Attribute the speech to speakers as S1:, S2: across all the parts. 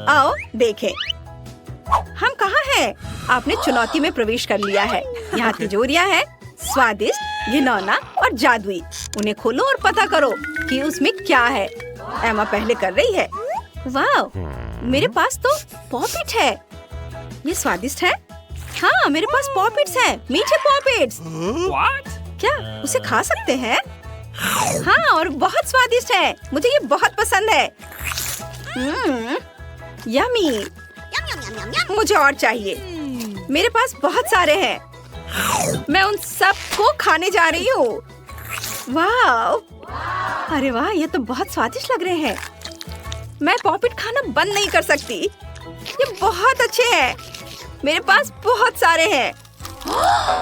S1: आओ देखें, हम कहाँ हैं? आपने चुनौती में प्रवेश कर लिया है। यहाँ तिजोरियाँ हैं, स्वादिष्ट, घिनौना और जादुई। उन्हें खोलो और पता करो कि उसमें क्या है। एमा पहले कर रही है। वाह, मेरे पास तो पॉपिट है। ये स्वादिष्ट है। हाँ, मेरे पास पॉपिट्स हैं, मीठे पॉपिट्स। क्या उसे खा सकते हैं? हाँ, और बहुत स्वादिष्ट है। मुझे ये बहुत पसंद है। यम्मी। मुझे और चाहिए। मेरे पास बहुत सारे हैं। मैं उन सब को खाने जा रही हूँ। वाह, अरे वाह, ये तो बहुत स्वादिष्ट लग रहे हैं। मैं पॉपिट खाना बंद नहीं कर सकती। ये बहुत अच्छे हैं। मेरे पास बहुत सारे हैं।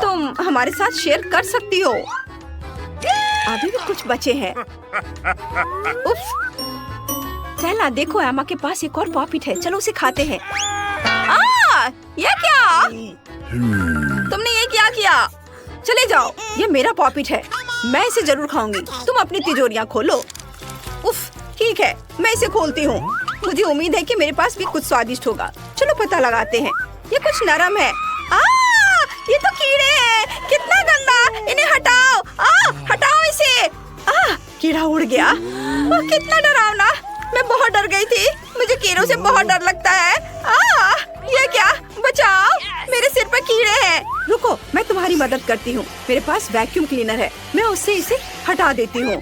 S1: तुम हमारे साथ शेयर कर सकती हो। अभी भी कुछ बचे हैं। उफ, चला देखो, एमा के पास एक और पॉपिट है। चलो उसे खाते हैं। ये क्या? तुमने ये क्या किया? चले जाओ, ये मेरा पॉपिट है। मैं इसे जरूर खाऊंगी। तुम अपनी तिजोरियां खोलो। उफ, ठीक है, मैं इसे खोलती हूँ। मुझे उम्मीद है कि मेरे पास भी कुछ स्वादिष्ट होगा। चलो पता लगाते हैं। ये कुछ नरम है। ये तो कीड़े हैं। कितना गंदा, इन्हें हटाओ। हटाओ इसे। कीड़ा उड़ गया। कितना डरावना। मैं बहुत डर गई थी। मुझे कीड़ों से बहुत डर लगता है। ये क्या? बचाओ, मेरे सिर पर कीड़े हैं। रुको, मैं तुम्हारी मदद करती हूँ। मेरे पास वैक्यूम क्लीनर है। मैं उससे इसे हटा देती हूँ।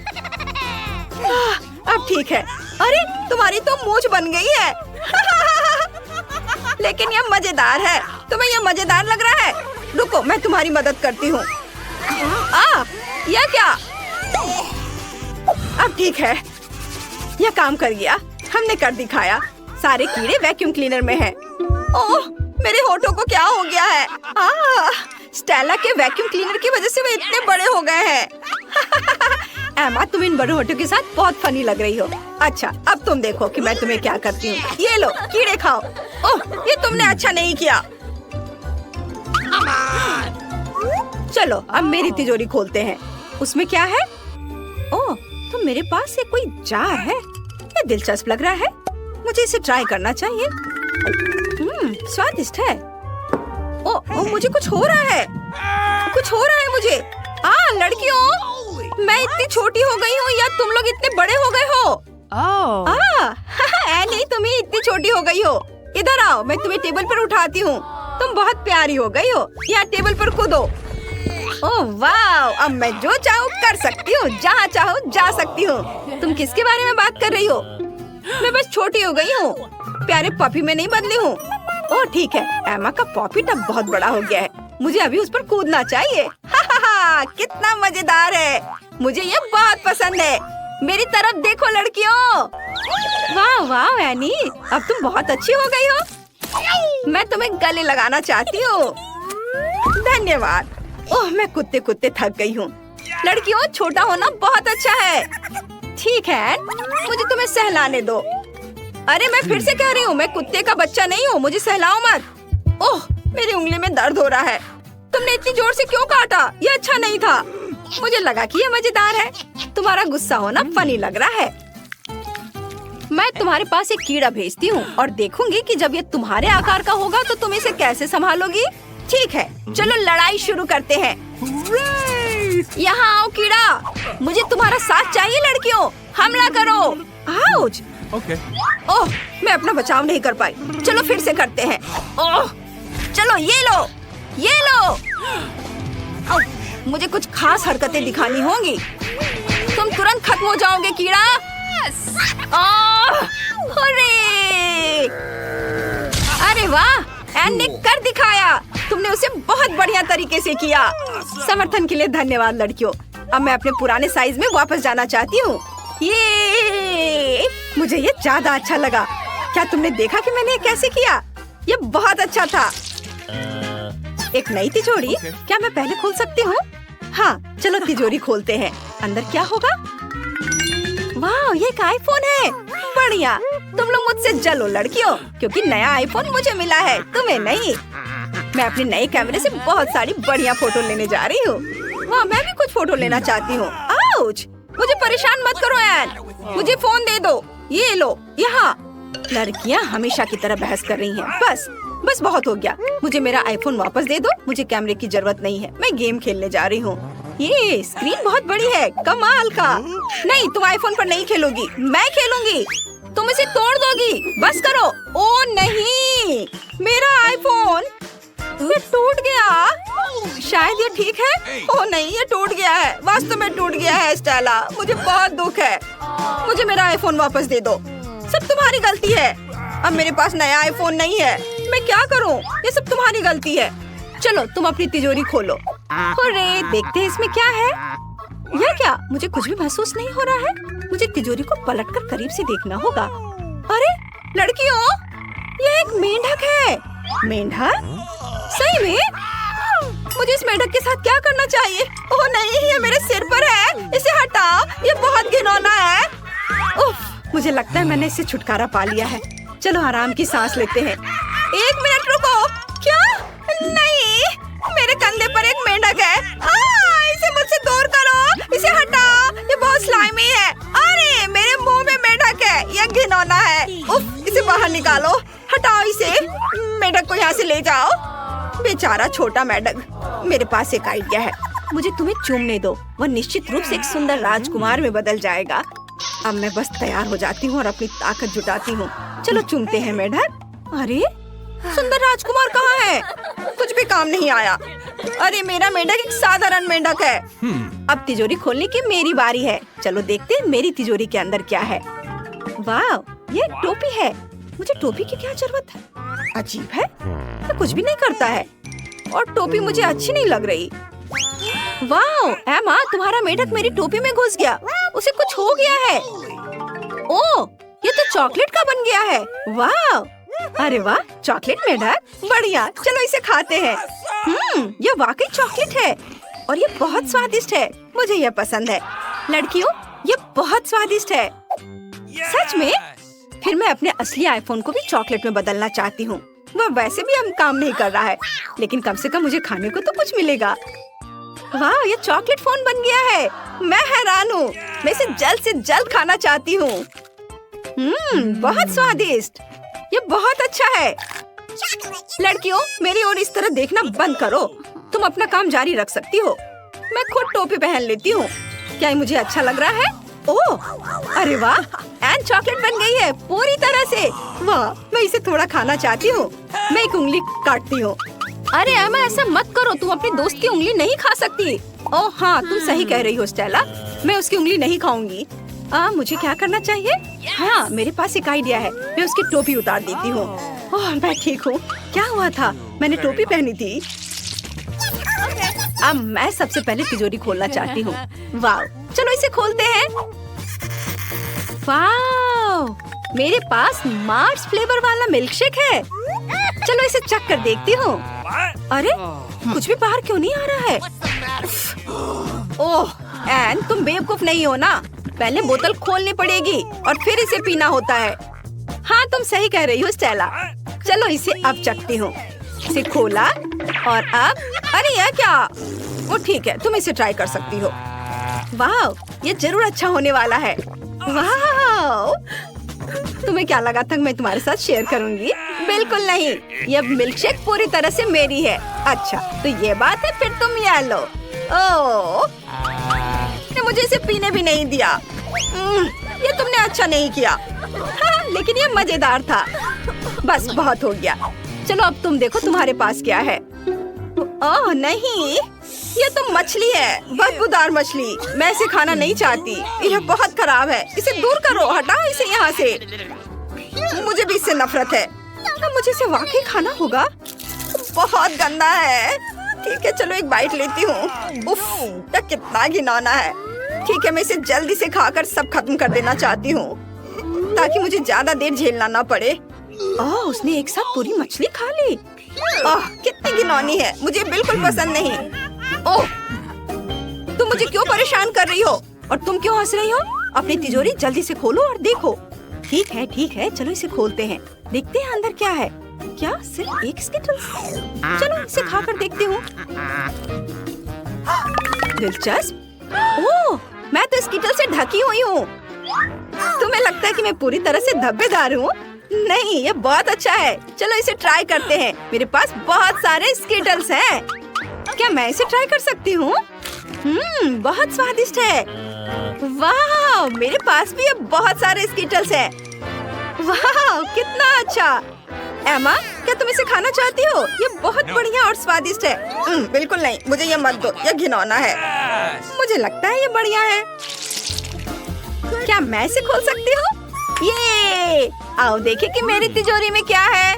S1: अब ठीक है। अरे, तुम्हारी तो मूंछ बन गई है। लेकिन यह मजेदार है। तुम्हें यह मजेदार लग रहा है? रुको, मैं तुम्हारी मदद करती हूँ। यह क्या? अब ठीक है, यह काम कर गया। हमने कर दिखाया। सारे कीड़े वैक्यूम क्लीनर में हैं। ओह, मेरे होठों को क्या हो गया है? स्टेला के वैक्यूम क्लीनर की वजह से वे इतने बड़े हो गए हैं। एमा, तुम इन बड़े होठों के साथ बहुत फनी लग रही हो। अच्छा, अब तुम देखो कि मैं तुम्हें क्या करती हूँ। ये लो, कीड़े खाओ। ओह, ये तुमने अच्छा नहीं किया। चलो, अब मेरी तिजोरी खोलते हैं। उसमें क्या है? ओह, तो मेरे पास ये कोई जार है। ये दिलचस्प लग रहा है। मुझे इसे ट्राई करना चाहिए। स्वादिष्ट है। ओह, मुझे कुछ हो रहा है। कुछ हो रहा है मुझे। लड़कियों, मैं इतनी छोटी हो गई हूँ या तुम लोग इतने बड़े हो गए हो? नहीं, तुम ही इतनी छोटी हो गई हो। इधर आओ, मैं तुम्हें टेबल पर उठाती हूँ। तुम बहुत प्यारी हो गई हो। यहाँ टेबल पर कूदो। ओह वाह, अब मैं जो चाहूँ कर सकती हूँ, जहाँ चाहूँ जा सकती हूँ। तुम किसके बारे में बात कर रही हो? मैं बस छोटी हो गई हूँ, प्यारे पॉपी में नहीं बदली हूँ। ओह ठीक है, एमा का पॉपी अब बहुत बड़ा हो गया है। मुझे अभी उस पर कूदना चाहिए। कितना मजेदार है, मुझे ये बहुत पसंद है। मेरी तरफ देखो लड़कियों। वाह वाह एनी, अब तुम बहुत अच्छी हो गई हो। मैं तुम्हें गले लगाना चाहती हूँ। धन्यवाद। ओह मैं कुत्ते कुत्ते थक गई हूँ। लड़कियों, छोटा होना बहुत अच्छा है। ठीक है, मुझे तुम्हें सहलाने दो। अरे मैं फिर से कह रही हूँ, मैं कुत्ते का बच्चा नहीं हूँ, मुझे सहलाओ मत। ओह मेरी उंगली में दर्द हो रहा है। तुमने इतनी जोर से क्यों काटा? ये अच्छा नहीं था। मुझे लगा कि ये मजेदार है। तुम्हारा गुस्सा होना फनी लग रहा है। मैं तुम्हारे पास एक कीड़ा भेजती हूँ और देखूंगी कि जब ये तुम्हारे आकार का होगा तो तुम इसे कैसे संभालोगी। ठीक है, चलो लड़ाई शुरू करते हैं। यहाँ आओ कीड़ा, मुझे तुम्हारा साथ चाहिए। लड़कियों, हमला करो। आउच। ओह मैं अपना बचाव नहीं कर पाई। चलो फिर से करते हैं। ओह चलो, ये लो, ये लो। मुझे कुछ खास हरकतें दिखानी होंगी। तुम तुरंत खत्म हो जाओगे कीड़ा। अरे वाह, एन ने कर दिखाया। तुमने उसे बहुत बढ़िया तरीके से किया। समर्थन के लिए धन्यवाद लड़कियों। अब मैं अपने पुराने साइज में वापस जाना चाहती हूँ। ये मुझे ये ज्यादा अच्छा लगा। क्या तुमने देखा कि मैंने कैसे किया? ये बहुत अच्छा था। एक नई तिजोरी, क्या मैं पहले खोल सकती हूँ? हाँ चलो तिजोरी खोलते हैं। अंदर क्या होगा? वाह, ये एक आईफोन है। बढ़िया, तुम लोग मुझसे जलो लड़कियों, क्योंकि नया आईफोन मुझे मिला है, तुम्हें नहीं। मैं अपने नए कैमरे से बहुत सारी बढ़िया फोटो लेने जा रही हूँ। वाह, मैं भी कुछ फोटो लेना चाहती हूँ। आउच, मुझे परेशान मत करो एन। मुझे फोन दे दो। ये लो, यहाँ लड़कियाँ हमेशा की तरह बहस कर रही हैं। बस बस बहुत हो गया। मुझे मेरा आईफोन वापस दे दो। मुझे कैमरे की जरूरत नहीं है। मैं गेम खेलने जा रही हूँ। ये स्क्रीन बहुत बड़ी है, कमाल का। नहीं, तुम आईफोन पर नहीं खेलोगी, मैं खेलूंगी। तुम इसे तोड़ दोगी। बस करो। ओ नहीं, मेरा आईफोन ये टूट गया। शायद ये ठीक है। ओ नहीं, ये टूट गया है। वास्तव में टूट गया है स्टेला। मुझे बहुत दुख है। मुझे मेरा आईफोन वापस दे दो। सब तुम्हारी गलती है। अब मेरे पास नया आईफोन नहीं है। मैं क्या करूं? ये सब तुम्हारी गलती है। चलो तुम अपनी तिजोरी खोलो। अरे देखते हैं इसमें क्या है। यह क्या? मुझे कुछ भी महसूस नहीं हो रहा है। मुझे तिजोरी को पलटकर करीब से देखना होगा। अरे लड़कियों, यह एक मेंढक है। मेंढक? सही में? मुझे इस मेंढक के साथ क्या करना चाहिए? ओह नहीं, ये मेरे सिर पर है। इसे हटाओ, ये बहुत घिनौना है। उफ, मुझे लगता है मैंने इससे छुटकारा पा लिया है। चलो आराम की सांस लेते हैं। एक मिनट रुको। क्या? नहीं, मेरे कंधे पर एक मेंढक है। इसे मुझसे दूर करो। इसे हटाओ, ये बहुत स्लाइमी है। अरे मेरे मुंह में मेंढक है। यह घिनौना है। उफ, इसे बाहर निकालो। हटाओ इसे। मेंढक को यहाँ से ले जाओ। बेचारा छोटा मेंढक। मेरे पास एक आइडिया है। मुझे तुम्हें चूमने दो। वह निश्चित रूप से एक सुंदर राजकुमार में बदल जाएगा। अब मैं बस तैयार हो जाती हूँ और अपनी ताकत जुटाती हूँ। चलो चूमते हैं मेंढक। अरे सुंदर राजकुमार कहाँ है? कुछ भी काम नहीं आया। अरे मेरा मेंढक एक साधारण मेंढक है। अब तिजोरी खोलने की मेरी बारी है। चलो देखते हैं मेरी तिजोरी के अंदर क्या है। वाह, ये एक टोपी है। मुझे टोपी की क्या जरूरत है? अजीब है, ये कुछ भी नहीं करता है और टोपी मुझे अच्छी नहीं लग रही। वाह एमा, तुम्हारा मेंढक मेरी टोपी में घुस गया। उसे कुछ हो गया है। ओह, ये तो चॉकलेट का बन गया है। वाह, अरे वाह, चॉकलेट मेंढक, बढ़िया। चलो इसे खाते हैं। ये वाकई चॉकलेट है और ये बहुत स्वादिष्ट है। मुझे ये पसंद है। लड़कियों, ये बहुत स्वादिष्ट है। सच में? फिर मैं अपने असली आईफोन को भी चॉकलेट में बदलना चाहती हूँ। वह वैसे भी हम काम नहीं कर रहा है, लेकिन कम से कम मुझे खाने को तो कुछ मिलेगा। वाह, ये चॉकलेट फोन बन गया है। मैं हैरान हूँ। मैं इसे जल्द से जल्द खाना चाहती हूँ। बहुत स्वादिष्ट। ये बहुत अच्छा है। लड़कियों, मेरी ओर इस तरह देखना बंद करो। तुम अपना काम जारी रख सकती हो। मैं खुद टोपी पहन लेती हूँ। क्या ये मुझे अच्छा लग रहा है? ओह, अरे वाह, एन चॉकलेट बन गई है पूरी तरह से। वाह, मैं इसे थोड़ा खाना चाहती हूँ। मैं एक उंगली काटती हूँ। अरे एमा, ऐसा मत करो। तुम अपने दोस्त की उंगली नहीं खा सकती। ओह हाँ, तुम सही कह रही हो स्टेला। मैं उसकी उंगली नहीं खाऊंगी। मुझे क्या करना चाहिए? हाँ, मेरे पास एक आइडिया है। मैं उसकी टोपी उतार देती हूँ। ओह, मैं ठीक हूँ। क्या हुआ था? मैंने टोपी पहनी थी। अब मैं सबसे पहले तिजोरी खोलना चाहती हूँ। वाह, चलो इसे खोलते हैं। वाह, मेरे पास मार्स फ्लेवर वाला मिल्कशेक है। चलो इसे चख कर देखती हूँ। अरे कुछ भी बाहर क्यों नहीं आ रहा है? ओह एन, तुम बेवकूफ नहीं हो ना। पहले बोतल खोलनी पड़ेगी और फिर इसे पीना होता है। हाँ, तुम सही कह रही हो स्टेला। चलो इसे अब चखती हूँ। इसे खोला और अब, अरे यह क्या? वो ठीक है, तुम इसे ट्राई कर सकती हो। वाह, ये जरूर अच्छा होने वाला है। वाह, तुम्हें क्या लगा था मैं तुम्हारे साथ शेयर करूंगी? बिल्कुल नहीं, ये मिल्कशेक पूरी तरह से मेरी है। अच्छा, तो ये बात है। फिर तुम ये लो। ओह, मुझे इसे पीने भी नहीं दिया। ये तुमने अच्छा नहीं किया। हाँ, लेकिन ये मजेदार था। बस बहुत हो गया। चलो अब तुम देखो तुम्हारे पास क्या है। ओह नहीं, ये तो मछली है, बदबूदार मछली। मैं इसे खाना नहीं चाहती। यह बहुत खराब है। इसे दूर करो, हटाओ इसे यहाँ से। मुझे भी इससे नफरत है। मुझे इसे वाकई खाना होगा। बहुत गंदा है। ठीक है, चलो एक बाइट लेती हूँ। उफ, यह कितना घिनौना है। ठीक है, मैं इसे जल्दी से खाकर सब खत्म कर देना चाहती हूँ, ताकि मुझे ज्यादा देर झेलना ना पड़े। उसने एक साथ पूरी मछली खा ली। कितनी घिनौनी है। मुझे बिल्कुल पसंद नहीं। ओह, तुम मुझे क्यों परेशान कर रही हो? और तुम क्यों हंस रही हो? अपनी तिजोरी जल्दी से खोलो और देखो। ठीक है, ठीक है, चलो इसे खोलते हैं। देखते हैं अंदर क्या है। क्या सिर्फ एक स्किटल्स? चलो इसे खाकर देखती हूँ। दिलचस्प। ओह, मैं तो स्किटल से ढकी हुई हूँ। तुम्हें लगता है कि मैं पूरी तरह से धब्बेदार हूँ? नहीं, ये बहुत अच्छा है। चलो इसे ट्राई करते हैं। मेरे पास बहुत सारे स्कीटल्स हैं। क्या मैं इसे ट्राई कर सकती हूँ? बहुत स्वादिष्ट है। वाह, मेरे पास भी अब बहुत सारे स्कीटल्स हैं। वाह, कितना अच्छा। एमा, क्या तुम इसे खाना चाहती हो? ये बहुत बढ़िया और स्वादिष्ट है। बिल्कुल नहीं, मुझे ये मत दो, ये घिनौना है। मुझे लगता है ये बढ़िया है। क्या मैं इसे खोल सकती हूँ? ये आओ देखें कि मेरी तिजोरी में क्या है।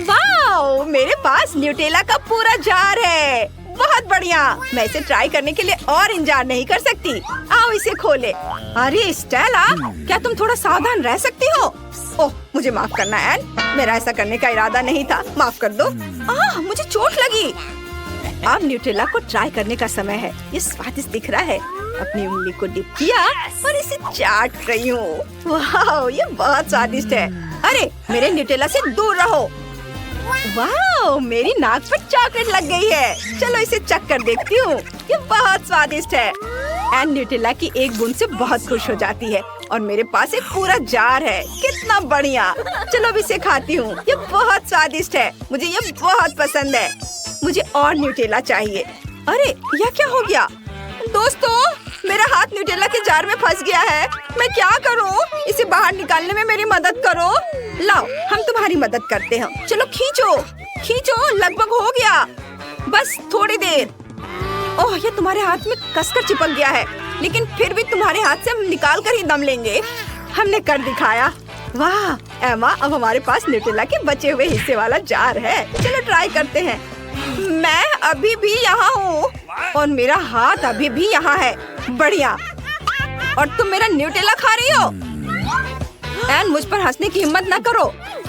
S1: वाह, मेरे पास न्यूटेला का पूरा जार है। बहुत बढ़िया। मैं इसे ट्राई करने के लिए और इंतजार नहीं कर सकती। आओ इसे खोले। अरे स्टेला, क्या तुम थोड़ा सावधान रह सकती हो? ओह, मुझे माफ करना एन, मेरा ऐसा करने का इरादा नहीं था। माफ कर दो। मुझे चोट लगी। अब न्यूटेला को ट्राई करने का समय है। ये स्वादिष्ट दिख रहा है। अपनी उंगली को डिप किया और इसे चाट रही हूँ। वाह, ये बहुत स्वादिष्ट है। अरे, मेरे न्यूटेला से दूर रहो। वाह, मेरी नाक पर चॉकलेट लग गई है। चलो इसे चख कर देखती हूँ। ये बहुत स्वादिष्ट है। एन न्यूटेला की एक बूंद से बहुत खुश हो जाती है और मेरे पास एक पूरा जार है। कितना बढ़िया। चलो अब इसे खाती हूँ। ये बहुत स्वादिष्ट है। मुझे ये बहुत पसंद है। मुझे और न्यूटेला चाहिए। अरे, यह क्या हो गया? दोस्तों, मेरा हाथ न्यूटेला के जार में फंस गया है। मैं क्या करूं? इसे बाहर निकालने में मेरी मदद करो। लाओ, हम तुम्हारी मदद करते हैं। चलो खींचो, खींचो। लगभग हो गया। बस थोड़ी देर। ओह, ये तुम्हारे हाथ में कसकर चिपक गया है, लेकिन फिर भी तुम्हारे हाथ से हम निकाल कर ही दम लेंगे। हमने कर दिखाया। वाह एमा, अब हमारे पास न्यूटेला के बचे हुए हिस्से वाला जार है। चलो ट्राई करते हैं। मैं अभी भी यहाँ हूँ और मेरा हाथ अभी भी यहाँ है। बढ़िया। और तुम मेरा न्यूटेला खा रही हो? एन, मुझ पर हंसने की हिम्मत ना करो।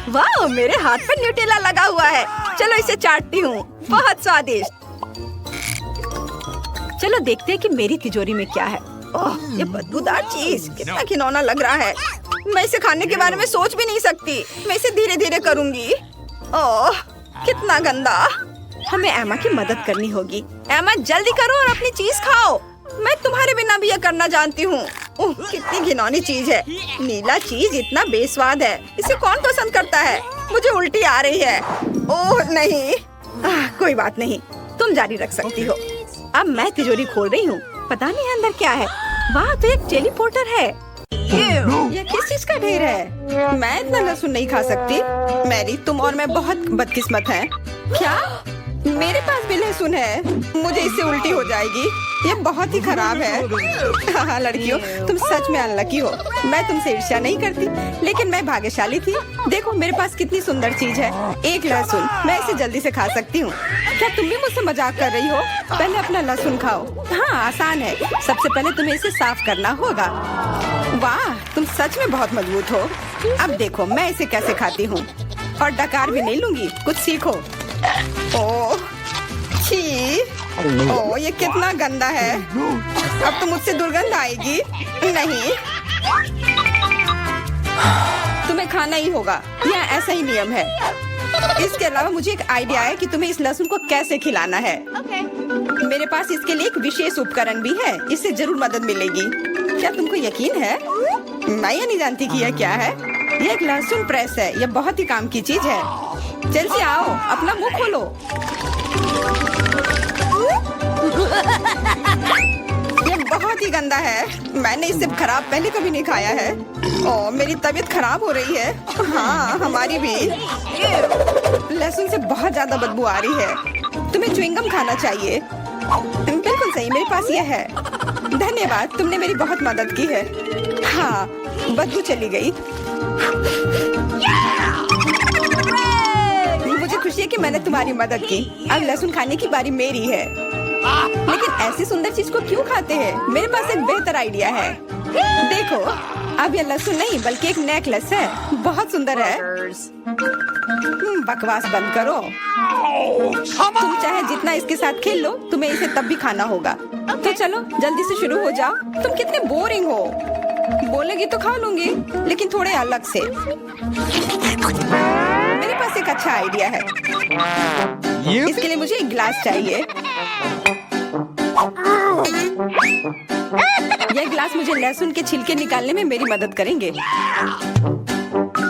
S1: वाह, मेरे हाथ पर न्यूटेला लगा हुआ है। चलो इसे चाटती हूँ। बहुत स्वादिष्ट। चलो देखते हैं कि मेरी तिजोरी में क्या है। ओह, ये बदबूदार चीज, कितना घिनौना लग रहा है। मैं इसे खाने के बारे में सोच भी नहीं सकती। मैं इसे धीरे धीरे करूँगी। ओह, कितना गंदा। हमें एमा की मदद करनी होगी। एमा, जल्दी करो और अपनी चीज खाओ। मैं तुम्हारे बिना भी यह करना जानती हूँ। ओह, कितनी घिनौनी चीज है। नीला चीज इतना बेस्वाद है। इसे कौन पसंद करता है? मुझे उल्टी आ रही है। ओह नहीं। कोई बात नहीं, तुम जारी रख सकती हो। अब मैं तिजोरी खोल रही हूँ। पता नहीं अंदर क्या है। वाह, तो एक टेलीपोर्टर है। ये किस चीज का ढेर है? मैं इतना लहसुन नहीं खा सकती। मैरी, तुम और मैं बहुत बदकिस्मत हैं। क्या? मेरे पास भी लहसुन है। मुझे इससे उल्टी हो जाएगी। ये बहुत ही खराब है। हाँ लड़कियों, तुम सच में अनलकी हो। मैं तुमसे ईर्ष्या नहीं करती, लेकिन मैं भाग्यशाली थी। देखो मेरे पास कितनी सुंदर चीज है। एक लहसुन। मैं इसे जल्दी से खा सकती हूँ। क्या तुम भी मुझसे मजाक कर रही हो? पहले अपना लहसुन खाओ। हाँ, आसान है। सबसे पहले तुम्हें इसे साफ करना होगा। वाह, तुम सच में बहुत मजबूत हो। अब देखो मैं इसे कैसे खाती हूँ। और डकार भी नहीं लूंगी। कुछ सीखो। ओह छी। ओह, ये कितना गंदा है। अब तो मुझसे दुर्गंध आएगी। नहीं, तुम्हें खाना ही होगा। यह ऐसा ही नियम है। इसके अलावा मुझे एक आइडिया है कि तुम्हें इस लहसुन को कैसे खिलाना है। मेरे पास इसके लिए एक विशेष उपकरण भी है। इससे जरूर मदद मिलेगी। क्या तुमको यकीन है? मैं ये नहीं जानती कि यह क्या है। यह एक लहसुन प्रेस है। यह बहुत ही काम की चीज है। जल्दी आओ, अपना मुंह खोलो। ये बहुत ही गंदा है। मैंने इससे खराब पहले कभी नहीं खाया है। ओह, मेरी तबीयत खराब हो रही है। हाँ, हमारी भी। लहसुन से बहुत ज्यादा बदबू आ रही है। तुम्हें च्युइंगम खाना चाहिए। बिल्कुल सही, मेरे पास यह है। धन्यवाद, तुमने मेरी बहुत मदद की है। हाँ, बदबू चली गई। मुझे खुशी है कि मैंने तुम्हारी मदद की। अब लहसुन खाने की बारी मेरी है। लेकिन ऐसी सुंदर चीज को क्यों खाते हैं? मेरे पास एक बेहतर आइडिया है। देखो, अब यह लहसुन नहीं बल्कि एक नेकलेस है। बहुत सुंदर है। बकवास बंद करो। तुम चाहे जितना इसके साथ खेल लो, तुम्हें इसे तब भी खाना होगा। तो चलो जल्दी से शुरू हो जाओ। तुम कितने बोरिंग हो। बोलेगी तो खा लूंगी, लेकिन थोड़े अलग से। मेरे पास एक अच्छा आइडिया है। इसके लिए मुझे एक गिलास चाहिए। यह गिलास मुझे लहसुन के छिलके निकालने में मेरी मदद करेंगे।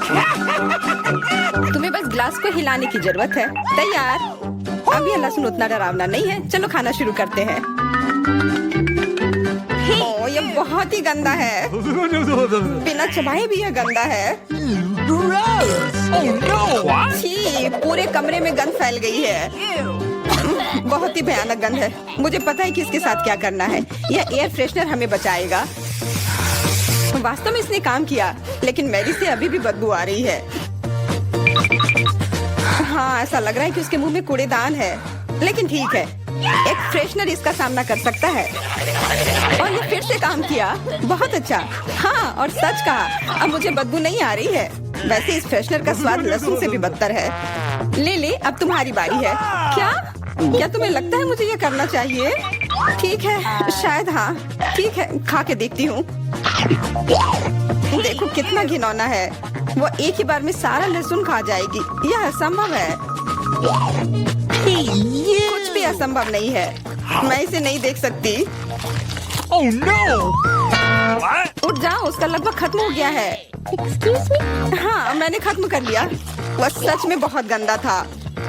S1: तुम्हें बस ग्लास को हिलाने की जरूरत है। तैयार। अब यह लहसुन उतना डरावना नहीं है। चलो खाना शुरू करते हैं। ओह, ये बहुत ही गंदा है। बिना चबाए भी यह गंदा है। छी, पूरे कमरे में गंध फैल गई है। बहुत ही भयानक गंध है। मुझे पता है कि इसके साथ क्या करना है। यह एयर फ्रेशनर हमें बचाएगा। वास्तव में इसने काम किया, लेकिन मैरी से अभी भी बदबू आ रही है। हाँ, ऐसा लग रहा है कि उसके मुंह में कूड़ेदान है, लेकिन ठीक है, एक फ्रेशनर इसका सामना कर सकता है। और ये फिर से काम किया। बहुत अच्छा। हाँ, और सच कहा, अब मुझे बदबू नहीं आ रही है। वैसे इस फ्रेशनर का स्वाद लहसुन से भी बदतर है। ले, अब तुम्हारी बारी है। क्या तुम्हें लगता है मुझे ये करना चाहिए? ठीक है, शायद हाँ। ठीक है, खा के देखती हूँ। देखो कितना घिनौना है। वो एक ही बार में सारा लहसुन खा जाएगी। यह असंभव है। कुछ भी असंभव नहीं है। मैं इसे नहीं देख सकती।
S2: Oh no!
S1: उठ जाओ, उसका लगभग खत्म हो गया है।
S3: Excuse me?
S1: हाँ, मैंने खत्म कर लिया। वह सच में बहुत गंदा था।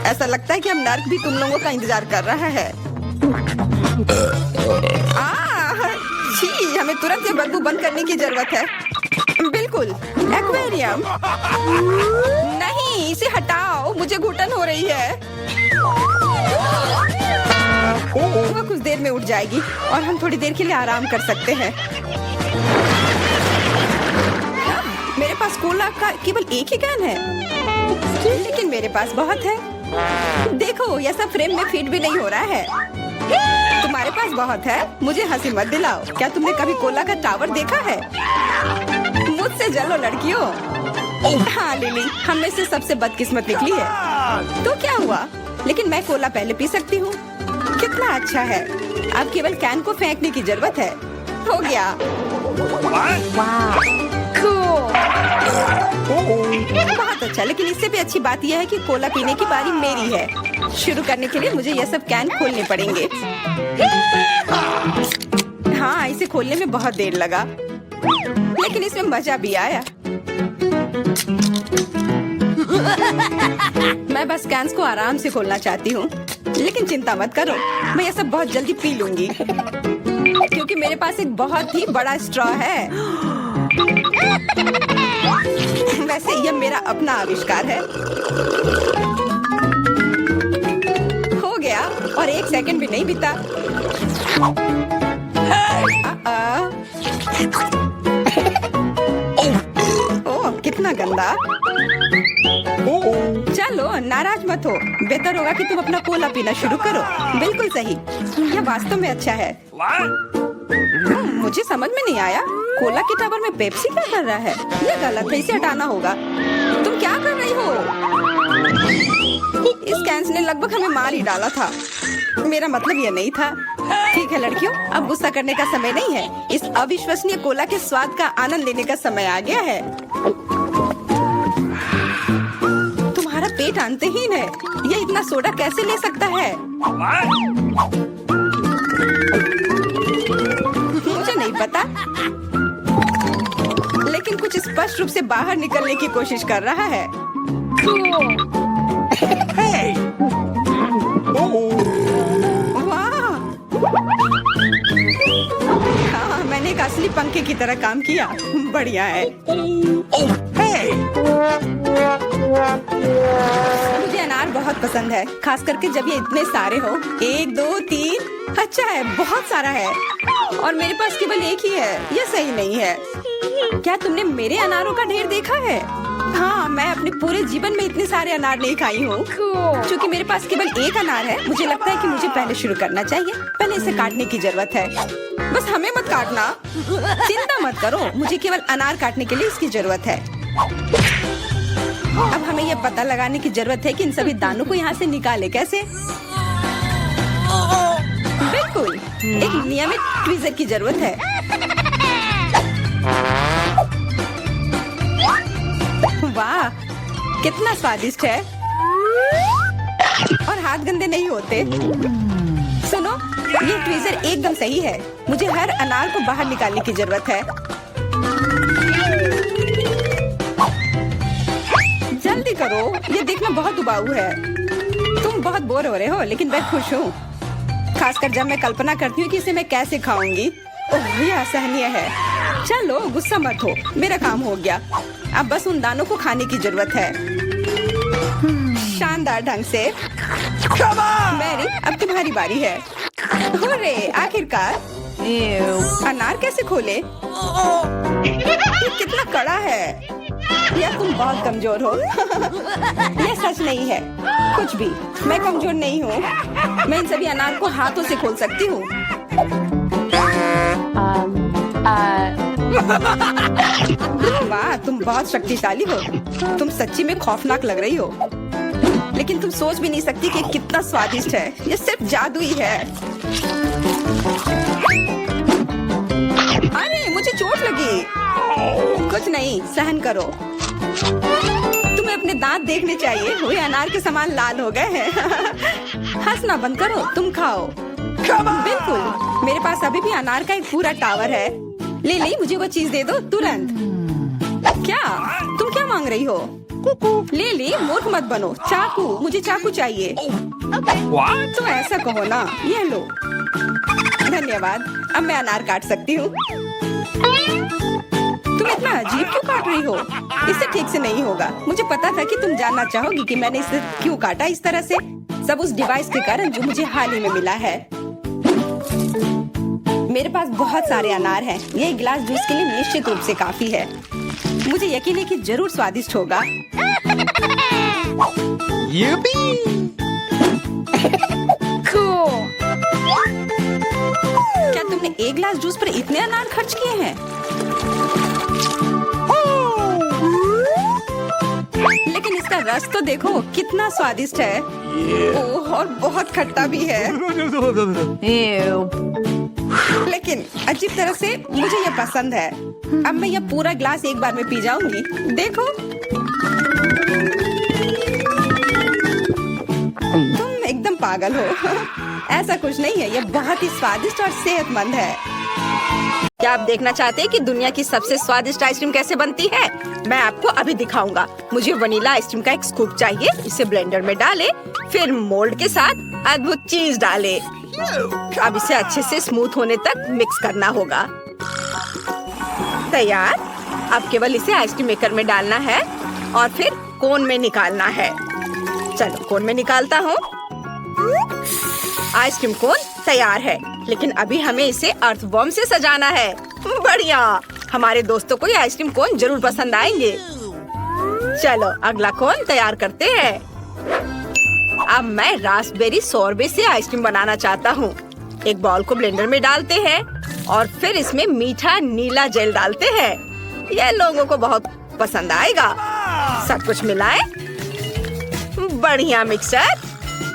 S1: ऐसा लगता है कि अब नर्क भी तुम लोगों का इंतजार कर रहा है। छी, हमें तुरंत ये बदबू बंद करने की जरूरत है। बिल्कुल, एक्वेरियम। नहीं, इसे हटाओ, मुझे घुटन हो रही है। वह कुछ देर में उठ जाएगी और हम थोड़ी देर के लिए आराम कर सकते हैं। मेरे पास कोला का केवल एक ही कैन है, लेकिन मेरे पास बहुत है। देखो, यह सब फ्रेम में फिट भी नहीं हो रहा है। तुम्हारे पास बहुत है, मुझे हंसी मत दिलाओ। क्या तुमने कभी कोला का टावर देखा है? मुझसे जलो लड़कियों। हाँ लिली, हम में से सबसे बदकिस्मत निकली है। तो क्या हुआ? लेकिन मैं कोला पहले पी सकती हूँ। कितना अच्छा है। अब केवल कैन को फेंकने की जरूरत है। हो गया। बहुत अच्छा, लेकिन इससे भी अच्छी बात यह है कि कोला पीने की बारी मेरी है। शुरू करने के लिए मुझे यह सब कैन खोलने पड़ेंगे। हाँ, इसे खोलने में बहुत देर लगा, लेकिन इसमें मजा भी आया। मैं बस कैंस को आराम से खोलना चाहती हूँ, लेकिन चिंता मत करो, मैं ये सब बहुत जल्दी पी लूंगी, क्योंकि मेरे पास एक बहुत ही बड़ा स्ट्रॉ है। वैसे यह मेरा अपना आविष्कार है। हो गया, और 1 सेकंड भी नहीं बीता। ओह, कितना गंदा। चलो, नाराज मत हो। बेहतर होगा कि तुम अपना कोला पीना शुरू करो। बिल्कुल सही, यह वास्तव में अच्छा है। मुझे समझ में नहीं आया, कोला के टावर में पेप्सी क्या कर रहा है? यह गलत है, इसे हटाना होगा। तुम क्या कर रही हो? इस कैंस ने लगभग हमें मार ही डाला था। मेरा मतलब यह नहीं था। ठीक है लड़कियों, अब गुस्सा करने का समय नहीं है। इस अविश्वसनीय कोला के स्वाद का आनंद लेने का समय आ गया है। तुम्हारा पेट अंतहीन है। यह इतना सोडा कैसे ले सकता है? मुझे नहीं पता, लेकिन कुछ स्पष्ट रूप से बाहर निकलने की कोशिश कर रहा है। वाह! हाँ, मैंने एक असली पंखे की तरह काम किया। बढ़िया है। मुझे अनार बहुत पसंद है, खास करके जब ये इतने सारे हो। 1 2 3, अच्छा है, बहुत सारा है। और मेरे पास केवल एक ही है। यह सही नहीं है। क्या तुमने मेरे अनारों का ढेर देखा है? हाँ, मैं अपने पूरे जीवन में इतने सारे अनार नहीं खाई हूँ। क्योंकि मेरे पास केवल एक अनार है, मुझे लगता है कि मुझे पहले शुरू करना चाहिए। पहले इसे काटने की जरूरत है। बस हमें मत काटना। चिंता मत करो, मुझे केवल अनार काटने के लिए इसकी जरूरत है। अब हमें यह पता लगाने की जरूरत है कि इन सभी दानों को यहाँ से निकाले कैसे। बिल्कुल, एक नियमित ट्वीजर की जरूरत है। वाह, कितना स्वादिष्ट है। और हाथ गंदे नहीं होते। सुनो, ये ट्वीजर एकदम सही है। मुझे हर अनार को बाहर निकालने की जरूरत है। करो, ये देखना बहुत उबाऊ है। तुम बहुत बोर हो रहे हो, लेकिन मैं खुश हूँ, खासकर जब मैं कल्पना करती हूँ कि इसे मैं कैसे खाऊंगी। ओह, ये असहनीय है। चलो गुस्सा मत हो, मेरा काम हो गया। अब बस उन दानों को खाने की जरूरत है, शानदार ढंग से। मैरी, अब तुम्हारी बारी है। हुर्रे, आखिरकार। अनार कैसे खोले? ये कितना कड़ा है। या तुम बहुत कमजोर हो। ये सच नहीं है कुछ भी। मैं कमजोर नहीं हूँ, मैं इन सभी अनार को हाथों से खोल सकती हूँ। वाह, तुम बहुत शक्तिशाली हो। तुम सच्ची में खौफनाक लग रही हो, लेकिन तुम सोच भी नहीं सकती कि कितना स्वादिष्ट है। ये सिर्फ जादू ही है। अरे, मुझे चोट लगी। कुछ नहीं, सहन करो। तुम्हें अपने दांत देखने चाहिए, वे अनार के समान लाल हो गए हैं। हंसना बंद करो, तुम खाओ। बिल्कुल, मेरे पास अभी भी अनार का एक पूरा टावर है। ले, मुझे वो चीज दे दो तुरंत। क्या तुम क्या मांग रही हो? ले, मूर्ख मत बनो। चाकू, मुझे चाकू चाहिए। तो ऐसा कहो ना। ये लो। धन्यवाद, अब मैं अनार काट सकती हूँ। तुम इतना अजीब क्यों काट रही हो? इससे ठीक से नहीं होगा। मुझे पता था कि तुम जानना चाहोगी कि मैंने इसे क्यों काटा इस तरह से। सब उस डिवाइस के कारण जो मुझे हाल ही में मिला है। मेरे पास बहुत सारे अनार हैं। ये एक गिलास जूस के लिए निश्चित रूप से काफी है। मुझे यकीन है कि जरूर स्वादिष्ट होगा। क्या तुमने एक गिलास जूस पर इतने अनार खर्च किए हैं? लेकिन इसका रस तो देखो, कितना स्वादिष्ट है। ओह, और बहुत खट्टा भी है। लेकिन अजीब तरह से मुझे ये पसंद है। अब मैं ये पूरा ग्लास एक बार में पी जाऊंगी। देखो, तुम एकदम पागल हो। ऐसा कुछ नहीं है, ये बहुत ही स्वादिष्ट और सेहतमंद है। क्या आप देखना चाहते हैं कि दुनिया की सबसे स्वादिष्ट आइसक्रीम कैसे बनती है? मैं आपको अभी दिखाऊंगा। मुझे वनीला आइसक्रीम का एक स्कूप चाहिए। इसे ब्लेंडर में डालें, फिर मोल्ड के साथ अद्भुत चीज डालें। अब इसे अच्छे से स्मूथ होने तक मिक्स करना होगा। तैयार। अब केवल इसे आइसक्रीम मेकर में डालना है और फिर कोन में निकालना है। चलो, कोन में निकालता हूँ। आइसक्रीम कोन तैयार है, लेकिन अभी हमें इसे अर्थवॉर्म से सजाना है। बढ़िया, हमारे दोस्तों को ये आइसक्रीम कोन जरूर पसंद आएंगे। चलो, अगला कोन तैयार करते हैं। अब मैं रास्पबेरी सोरबे से आइसक्रीम बनाना चाहता हूँ। एक बॉल को ब्लेंडर में डालते हैं और फिर इसमें मीठा नीला जेल डालते हैं। यह लोगों को बहुत पसंद आएगा। सब कुछ मिलाएं। बढ़िया, मिक्सचर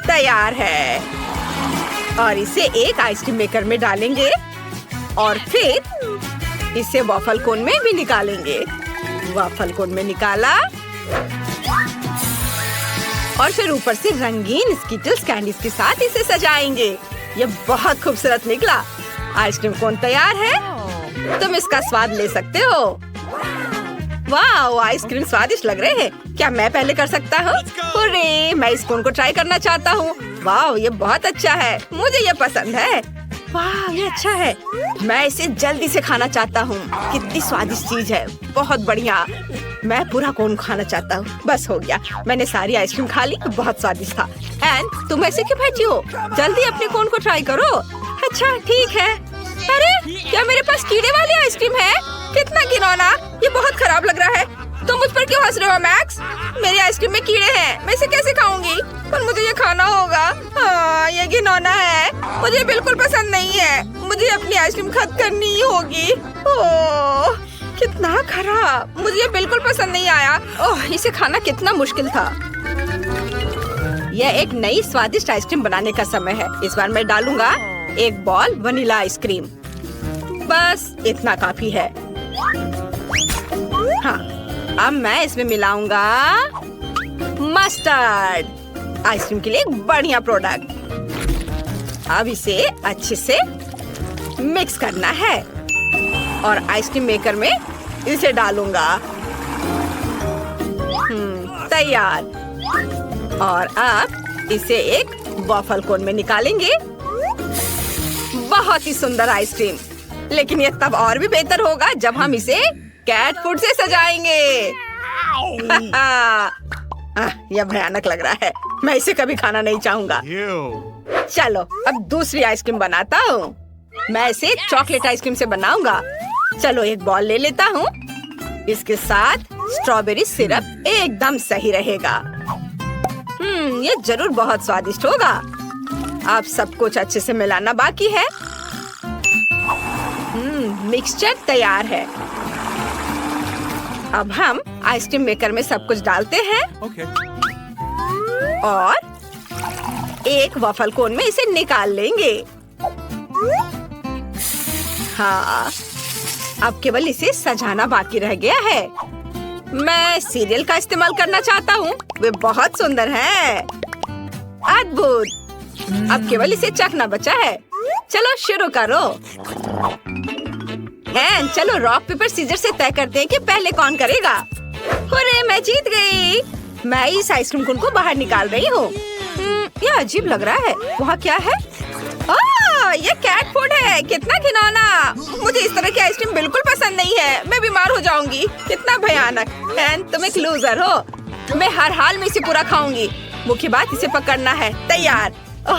S1: तैयार है और इसे एक आइसक्रीम मेकर में डालेंगे और फिर इसे वॉफल कोन में भी निकालेंगे। वॉफल कोन में निकाला और फिर ऊपर से रंगीन स्किटल्स कैंडीज के साथ इसे सजाएंगे। ये बहुत खूबसूरत निकला। आइसक्रीम कोन तैयार है। तुम इसका स्वाद ले सकते हो। वाह, आइसक्रीम स्वादिष्ट लग रहे हैं। क्या मैं पहले कर सकता हूँ? अरे, मैं इस कोन को ट्राई करना चाहता हूँ। वाह, ये बहुत अच्छा है। मुझे ये पसंद है। वाह, ये अच्छा है। मैं इसे जल्दी से खाना चाहता हूँ। कितनी स्वादिष्ट चीज है। बहुत बढ़िया। मैं पूरा कोन खाना चाहता हूँ। बस हो गया, मैंने सारी आइसक्रीम खा ली। बहुत स्वादिष्ट था। एंड तुम ऐसे क्यों बैठी हो? जल्दी अपने कोन को ट्राई करो। अच्छा, ठीक है। अरे, क्या मेरे पास कीड़े वाली आइसक्रीम है? कितना घिनौना। ये बहुत खराब लग रहा है। तुम मुझ पर क्यों हंस रहे हो मैक्स? मेरी आइसक्रीम में कीड़े हैं। मैं इसे कैसे खाऊंगी? पर मुझे ये खाना होगा। हाँ, ये घिनौना है। मुझे बिल्कुल पसंद नहीं है। मुझे अपनी आइसक्रीम खत्म करनी ही होगी। ओह, कितना खराब। मुझे ये बिल्कुल पसंद नहीं आया। ओह, इसे खाना कितना मुश्किल था। यह एक नई स्वादिष्ट आइसक्रीम बनाने का समय है। इस बार मैं डालूंगा एक बॉल वनीला आइसक्रीम। बस इतना काफी है। हाँ, अब मैं इसमें मिलाऊंगा मस्टर्ड। आइसक्रीम के लिए एक बढ़िया प्रोडक्ट। अब इसे अच्छे से मिक्स करना है और आइसक्रीम मेकर में इसे डालूंगा। तैयार। और अब इसे एक वॉफल कोन में निकालेंगे। बहुत ही सुंदर आइसक्रीम, लेकिन ये तब और भी बेहतर होगा जब हम इसे कैट फूड से सजाएंगे। यह भयानक लग रहा है, मैं इसे कभी खाना नहीं चाहूंगा।
S2: Ew.
S1: चलो अब दूसरी आइसक्रीम बनाता हूँ। मैं इसे चॉकलेट आइसक्रीम से बनाऊंगा। चलो एक बॉल ले लेता हूँ। इसके साथ स्ट्रॉबेरी सिरप एकदम सही रहेगा। ये जरूर बहुत स्वादिष्ट होगा। अब सब कुछ अच्छे से मिलाना बाकी है। मिक्सचर तैयार है। अब हम आइसक्रीम मेकर में सब कुछ डालते हैं
S2: Okay.
S1: और एक वॉफल कोन में इसे निकाल लेंगे। हाँ, अब केवल इसे सजाना बाकी रह गया है। मैं सीरियल का इस्तेमाल करना चाहता हूँ, वे बहुत सुंदर हैं। अद्भुत। अब केवल इसे चखना बचा है। चलो शुरू करो। चलो रॉक पेपर सीजर से तय करते हैं कि पहले कौन करेगा। अरे मैं जीत गई। मैं इस आइसक्रीम कोन को बाहर निकाल रही हूँ। यह अजीब लग रहा है। वहाँ क्या है? ये कैट फूड है। कितना घिनौना। मुझे इस तरह की आइसक्रीम बिल्कुल पसंद नहीं है। मैं बीमार हो जाऊंगी। कितना भयानक। तुम एक लूजर हो। मैं हर हाल में इसे पूरा खाऊंगी। मुख्य बात इसे पकड़ना है। तैयार।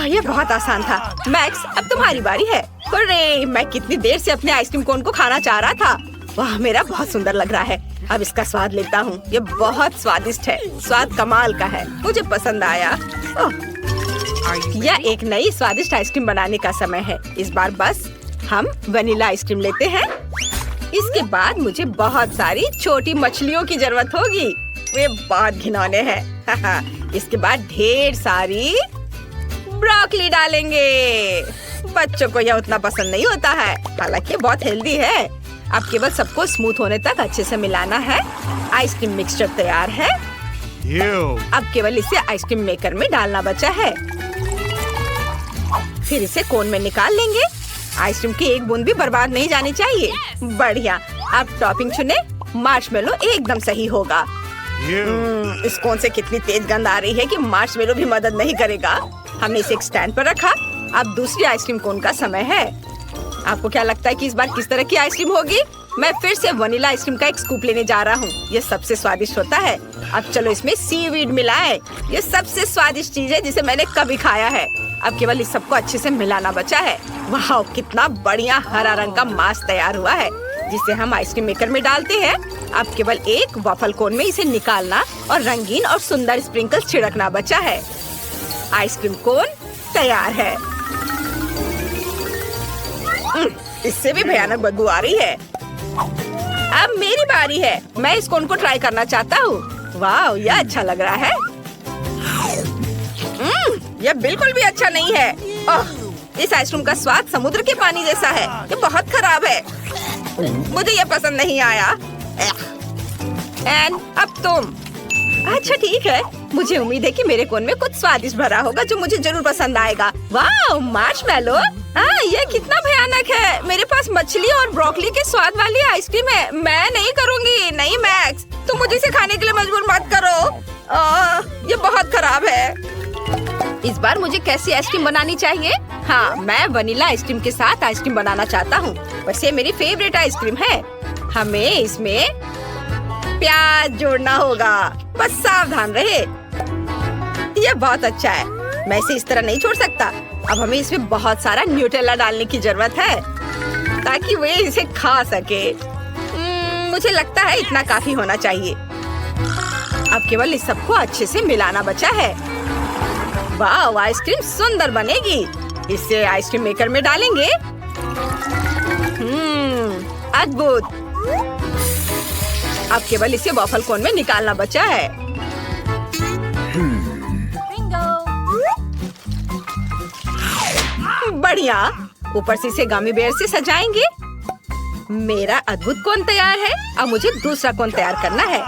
S1: ये बहुत आसान था। मैक्स, अब तुम्हारी बारी है। अरे मैं कितनी देर से अपने आइसक्रीम कोन को खाना चाह रहा था। वाह, मेरा बहुत सुंदर लग रहा है। अब इसका स्वाद लेता हूँ। ये बहुत स्वादिष्ट है। स्वाद कमाल का है। मुझे पसंद आया। यह एक नई स्वादिष्ट आइसक्रीम बनाने का समय है। इस बार बस हम वनीला आइसक्रीम लेते हैं। इसके बाद मुझे बहुत सारी छोटी मछलियों की जरूरत होगी। वे बहुत घिनौने हैं। इसके बाद ढेर सारी ब्रोकली डालेंगे। बच्चों को यह उतना पसंद नहीं होता है, हालांकि बहुत हेल्दी है। अब केवल सबको स्मूथ होने तक अच्छे से मिलाना है। आइसक्रीम मिक्सचर तैयार है।
S2: Ew.
S1: अब केवल इसे आइसक्रीम मेकर में डालना बचा है। फिर इसे कोन में निकाल लेंगे। आइसक्रीम की एक बूंद भी बर्बाद नहीं जानी चाहिए। बढ़िया। अब टॉपिंग चुने। मार्शमेलो एकदम सही होगा।
S2: Ew.
S1: इस कोन से कितनी तेज गंध आ रही है कि मार्शमेलो भी मदद नहीं करेगा। हमने इसे एक स्टैंड पर रखा। अब दूसरी आइसक्रीम कोन का समय है। आपको क्या लगता है कि इस बार किस तरह की आइसक्रीम होगी? मैं फिर से वनीला आइसक्रीम का एक स्कूप लेने जा रहा हूँ। ये सबसे स्वादिष्ट होता है। अब चलो इसमें सीवीड मिलाएं। ये सबसे स्वादिष्ट चीज है जिसे मैंने कभी खाया है। अब केवल इस सबको अच्छे से मिलाना बचा है। वाह, कितना बढ़िया हरा रंग का मास तैयार हुआ है, जिसे हम आइसक्रीम मेकर में डालते हैं। अब केवल एक वॉफल कोन में इसे निकालना और रंगीन और सुंदर स्प्रिंकल्स छिड़कना बचा है। आइसक्रीम कोन तैयार है। इससे भी भयानक बदबू आ रही है। अब मेरी बारी है। मैं इस कोन को ट्राई करना चाहता हूँ। वाह, यह अच्छा लग रहा है। यह बिल्कुल भी अच्छा नहीं है। इस आइसक्रीम का स्वाद समुद्र के पानी जैसा है। ये बहुत खराब है। मुझे यह पसंद नहीं आया। एंड अब तुम। अच्छा ठीक है। मुझे उम्मीद है कि मेरे कोन में कुछ स्वादिष्ट भरा होगा जो मुझे जरूर पसंद आएगा। वाह, मार्शमेलो। ये कितना भयानक है। मेरे पास मछली और ब्रोकली के स्वाद वाली आइसक्रीम है। मैं नहीं करूँगी। नहीं मैक्स, तुम मुझे इसे खाने के लिए मजबूर मत करो। ये बहुत खराब है। इस बार मुझे कैसी आइसक्रीम बनानी चाहिए? हाँ, मैं वनीला आइसक्रीम के साथ आइसक्रीम बनाना चाहता हूँ। वैसे मेरी फेवरेट आइसक्रीम है। हमें इसमें प्याज जोड़ना होगा। बस सावधान रहे। यह बहुत अच्छा है। मैं इसे इस तरह नहीं छोड़ सकता। अब हमें इसमें बहुत सारा न्यूटेला डालने की जरूरत है ताकि वे इसे खा सके। मुझे लगता है इतना काफी होना चाहिए। अब केवल इस सबको अच्छे से मिलाना बचा है। वाह, आइसक्रीम सुंदर बनेगी। इसे आइसक्रीम मेकर में डालेंगे। अद्भुत। अब केवल इसे वॉफल कोन में निकालना बचा है। बढ़िया। ऊपर से इसे गमी बेयर से सजाएंगे। मेरा अद्भुत कोन तैयार है। अब मुझे दूसरा कोन तैयार करना है।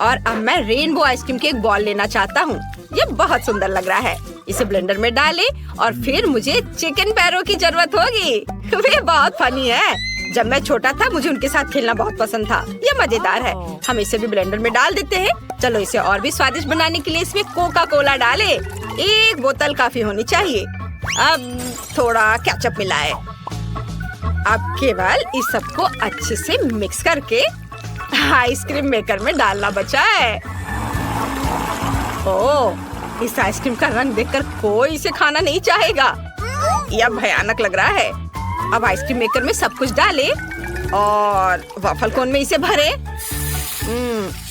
S1: और अब मैं रेनबो आइसक्रीम की एक बॉल लेना चाहता हूँ। ये बहुत सुंदर लग रहा है। इसे ब्लेंडर में डालें और फिर मुझे चिकन पैरों की जरूरत होगी। वे बहुत फनी है। जब मैं छोटा था मुझे उनके साथ खेलना बहुत पसंद था। ये मजेदार है। हम इसे भी ब्लेंडर में डाल देते हैं। चलो इसे और भी स्वादिष्ट बनाने के लिए इसमें कोका कोला डाले। 1 बोतल काफी होनी चाहिए। अब थोड़ा केचप मिलाए। अब केवल इस सबको अच्छे से मिक्स करके आइसक्रीम मेकर में डालना बचा है। ओह, इस आइसक्रीम का रंग देखकर कोई इसे खाना नहीं चाहेगा। यह भयानक लग रहा है। अब आइसक्रीम मेकर में सब कुछ डाले और वॉफल कोन में इसे भरे।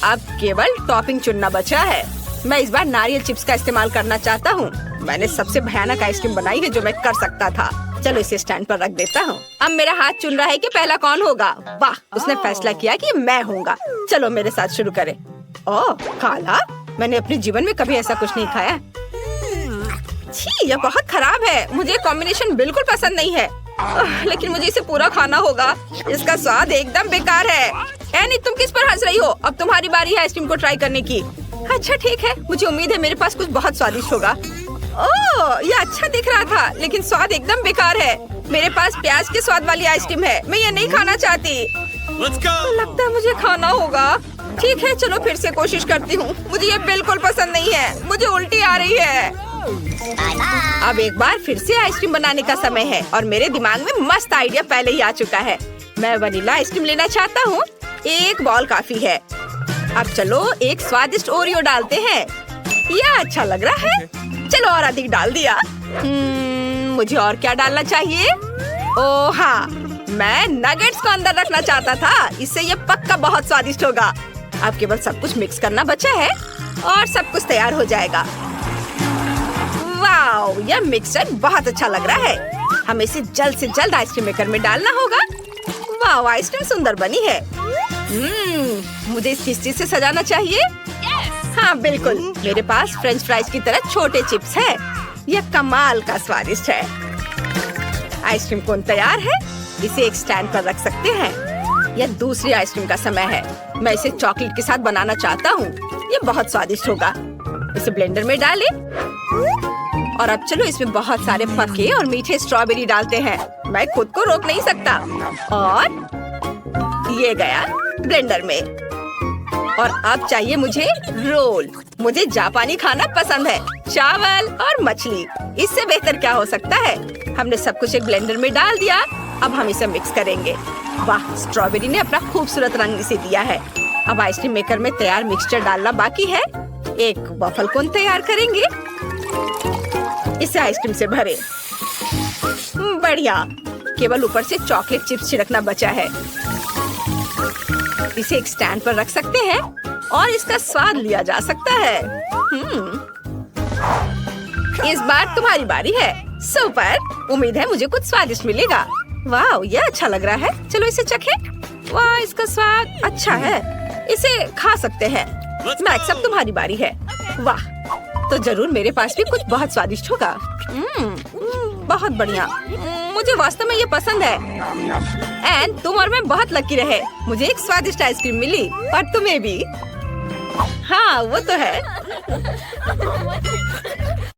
S1: अब केवल टॉपिंग चुनना बचा है। मैं इस बार नारियल चिप्स का इस्तेमाल करना चाहता हूँ। मैंने सबसे भयानक आइसक्रीम बनाई है जो मैं कर सकता था। चलो इसे स्टैंड पर रख देता हूँ। अब मेरा हाथ चुन रहा है कि पहला कौन होगा। वाह, उसने फैसला किया कि मैं होऊंगा। चलो मेरे साथ शुरू करें। ओह, काला, मैंने अपने जीवन में कभी ऐसा कुछ नहीं खाया। छी, यह बहुत खराब है। मुझे कॉम्बिनेशन बिल्कुल पसंद नहीं है। लेकिन मुझे इसे पूरा खाना होगा। इसका स्वाद एकदम बेकार है। एनी, तुम किस पर हंस रही हो? अब तुम्हारी बारी है आइसक्रीम को ट्राई करने की। अच्छा ठीक है, मुझे उम्मीद है मेरे पास कुछ बहुत स्वादिष्ट होगा। ओह, यह अच्छा दिख रहा था लेकिन स्वाद एकदम बेकार है। मेरे पास प्याज के स्वाद वाली आइसक्रीम है। मैं ये नहीं खाना चाहती। लगता है मुझे खाना होगा। ठीक है, चलो फिर से कोशिश करती हूँ। मुझे ये बिल्कुल पसंद नहीं है। मुझे उल्टी आ रही है। अब एक बार फिर से आइसक्रीम बनाने का समय है और मेरे दिमाग में मस्त आइडिया पहले ही आ चुका है। मैं वनीला आइसक्रीम लेना चाहता हूँ। 1 बॉल काफी है। अब चलो एक स्वादिष्ट ओरियो डालते हैं। यह अच्छा लग रहा है। चलो और अधिक डाल दिया। मुझे और क्या डालना चाहिए? ओह हाँ, मैं नगेट्स को अंदर रखना चाहता था। इससे ये पक्का बहुत स्वादिष्ट होगा। अब केवल सब कुछ मिक्स करना बचा है और सब कुछ तैयार हो जाएगा। वाओ, यह मिक्सचर बहुत अच्छा लग रहा है। हमें इसे जल्द से जल्द आइसक्रीम मेकर में डालना होगा। वाओ, आइसक्रीम सुंदर बनी है। मुझे इस किस चीज से सजाना चाहिए? हाँ बिल्कुल, मेरे पास फ्रेंच फ्राइज की तरह छोटे चिप्स हैं। यह कमाल का स्वादिष्ट है। आइसक्रीम कोन तैयार है। इसे एक स्टैंड पर रख सकते हैं। यह दूसरी आइसक्रीम का समय है। मैं इसे चॉकलेट के साथ बनाना चाहता हूँ। यह बहुत स्वादिष्ट होगा। इसे ब्लेंडर में डालें और अब चलो इसमें बहुत सारे पके और मीठे स्ट्रॉबेरी डालते हैं। मैं खुद को रोक नहीं सकता। और ये गया ब्लेंडर में। और अब चाहिए मुझे रोल। मुझे जापानी खाना पसंद है, चावल और मछली। इससे बेहतर क्या हो सकता है। हमने सब कुछ एक ब्लेंडर में डाल दिया। अब हम इसे मिक्स करेंगे। वाह, स्ट्रॉबेरी ने अपना खूबसूरत रंग इसे दिया है। अब आइसक्रीम मेकर में तैयार मिक्सचर डालना बाकी है। एक वॉफल कोन तैयार करेंगे। इसे आइसक्रीम से भरे। बढ़िया, केवल ऊपर से चॉकलेट चिप्स छिड़कना बचा है। इसे एक स्टैंड पर रख सकते हैं और इसका स्वाद लिया जा सकता है। इस बार तुम्हारी बारी है। सुपर, उम्मीद है मुझे कुछ स्वादिष्ट मिलेगा। वाह, यह अच्छा लग रहा है। चलो इसे चखें। वाह, इसका स्वाद अच्छा है। इसे खा सकते हैं। मैक्स, अब तुम्हारी बारी है। वाह, तो जरूर मेरे पास भी कुछ बहुत स्वादिष्ट होगा। बहुत बढ़िया। मुझे वास्तव में ये पसंद है। एंड तुम और मैं बहुत लकी रहे। मुझे एक स्वादिष्ट आइसक्रीम मिली और तुम्हें भी। हाँ वो तो है।